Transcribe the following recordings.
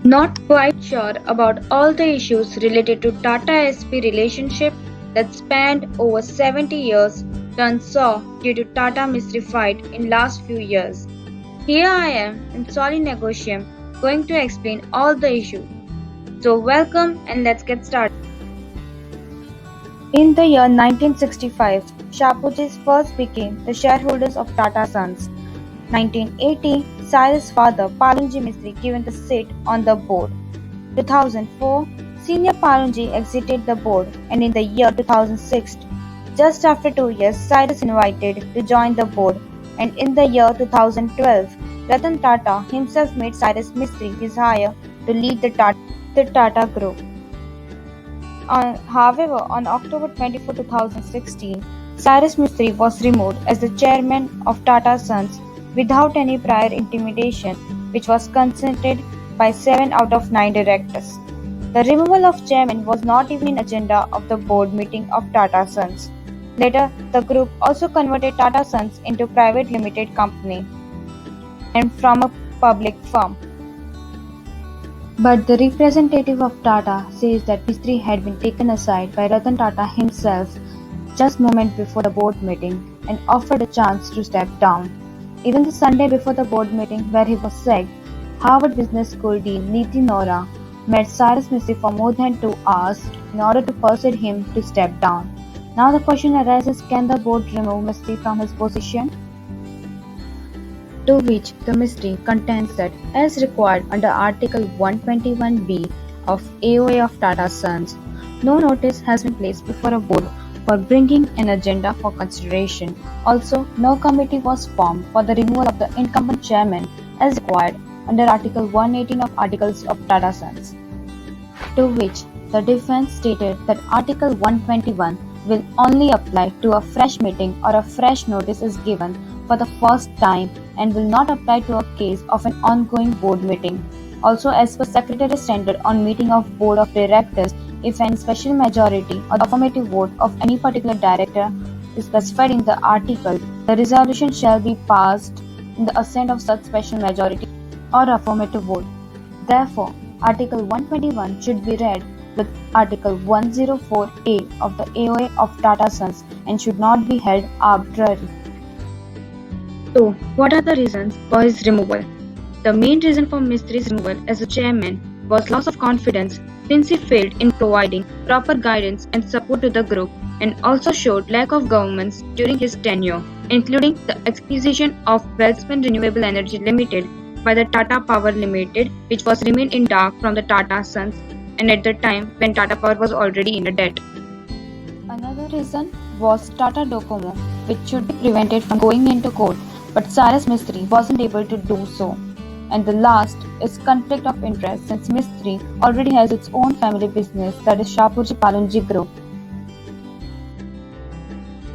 Not quite sure about all the issues related to Tata-SP relationship that spanned over 70 years turned sour due to Tata-Mistry fight in last few years. Here I am in Solid Negotium going to explain all the issues. So welcome and let's get started. In the year 1965, Shapoorji's first became the shareholders of Tata Sons. 1980, Cyrus' father Palunji Mistry given the seat on the board. 2004, Senior Palunji exited the board, and in the year 2006, just after 2 years, Cyrus invited to join the board, and in the year 2012, Ratan Tata himself made Cyrus Mistry his hire to lead the Tata Group. However, on October 24, 2016, Cyrus Mistry was removed as the chairman of Tata Sons without any prior intimation, which was consented by 7 out of 9 directors. The removal of chairman was not even in agenda of the board meeting of Tata Sons. Later, the group also converted Tata Sons into private limited company and from a public firm. But the representative of Tata says that Mistry had been taken aside by Ratan Tata himself just moments before the board meeting and offered a chance to step down. Even the Sunday before the board meeting where he was sacked, Harvard Business School Dean Niti Nora met Cyrus Mistry for more than 2 hours in order to persuade him to step down. Now the question arises, can the board remove Mistry from his position? To which the Mistry contends that, as required under Article 121B of AOA of Tata Sons, no notice has been placed before a board for bringing an agenda for consideration. Also, no committee was formed for the removal of the incumbent chairman as required under Article 118 of Articles of Tata Sons. To which the defense stated that Article 121 will only apply to a fresh meeting or a fresh notice is given for the first time and will not apply to a case of an ongoing board meeting. Also, as per Secretary Standard on meeting of Board of Directors, if any special majority or the affirmative vote of any particular director is specified in the article, the resolution shall be passed in the assent of such special majority or affirmative vote. Therefore, Article 121 should be read with Article 104A of the AOA of Tata Sons and should not be held arbitrary. So, what are the reasons for his removal? The main reason for Mistry's removal as a chairman was loss of confidence since he failed in providing proper guidance and support to the group and also showed lack of governance during his tenure, including the acquisition of Welspun Renewable Energy Limited by the Tata Power Limited, which was remained in dark from the Tata Sons and at the time when Tata Power was already in a debt. Another reason was Tata Docomo, which should be prevented from going into court, but Cyrus Mistry wasn't able to do so. And the last is conflict of interest since Mistry already has its own family business, that is Shapoorji Pallonji Group.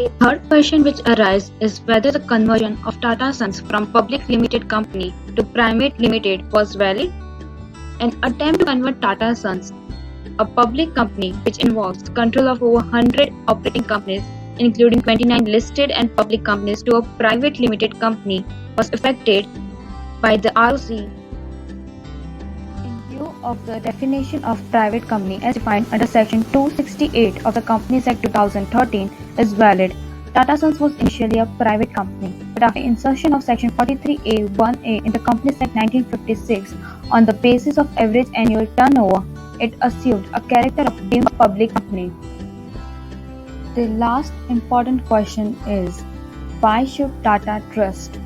A third question which arises is whether the conversion of Tata Sons from public limited company to private limited was valid. An attempt to convert Tata Sons, a public company which involves control of over 100 operating companies, including 29 listed and public companies, to a private limited company was effected by the ROC in view of the definition of private company as defined under Section 268 of the Companies Act 2013 is valid. Tata Sons was initially a private company, but after insertion of Section 43A(1)(a) in the Companies Act 1956 on the basis of average annual turnover, it assumed a character of being a public company. The last important question is, why should Tata Trust,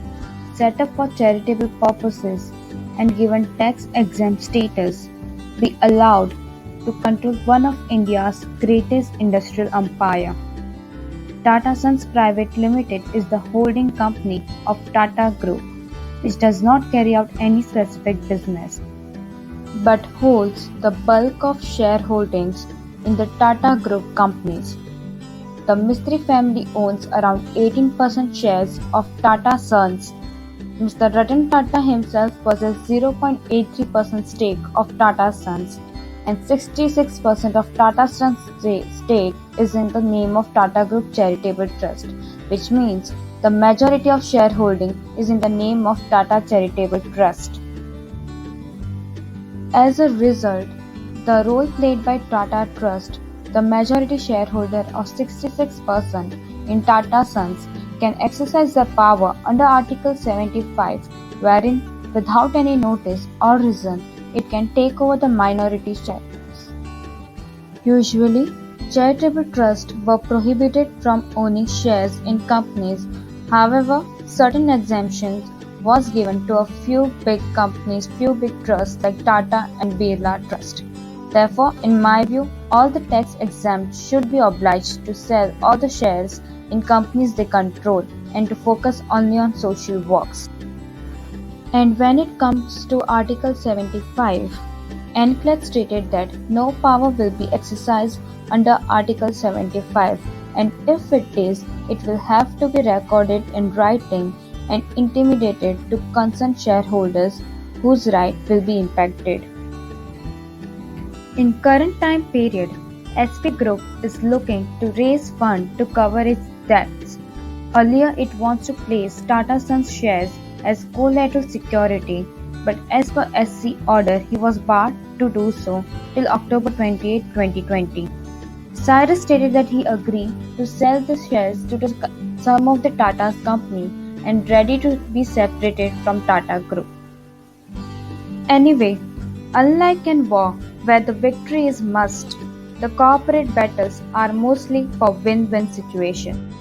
set up for charitable purposes and given tax-exempt status, be allowed to control one of India's greatest industrial empire? Tata Sons Private Limited is the holding company of Tata Group, which does not carry out any specific business, but holds the bulk of shareholdings in the Tata Group companies. The Mistry family owns around 18% shares of Tata Sons. Mr. Ratan Tata himself possesses 0.83% stake of Tata Sons, and 66% of Tata Sons' stake is in the name of Tata Group Charitable Trust, which means the majority of shareholding is in the name of Tata Charitable Trust. As a result, the role played by Tata Trust, the majority shareholder of 66% in Tata Sons, can exercise their power under Article 75, wherein, without any notice or reason, it can take over the minority shares. Usually, charitable trusts were prohibited from owning shares in companies. However, certain exemptions was given to a few big companies, few big trusts like Tata and Birla Trust. Therefore, in my view, all the tax exempt should be obliged to sell all the shares in companies they control and to focus only on social works. And when it comes to Article 75, NCLEX stated that no power will be exercised under Article 75, and if it is, it will have to be recorded in writing and intimated to concerned shareholders whose right will be impacted. In current time period, SP Group is looking to raise funds to cover its debts. Earlier it wants to place Tata Sons shares as collateral security, but as per SC order he was barred to do so till October 28, 2020. Cyrus stated that he agreed to sell the shares to some of the Tata's company and ready to be separated from Tata Group. Anyway, unlike in war, where the victory is must, the corporate battles are mostly for win-win situation.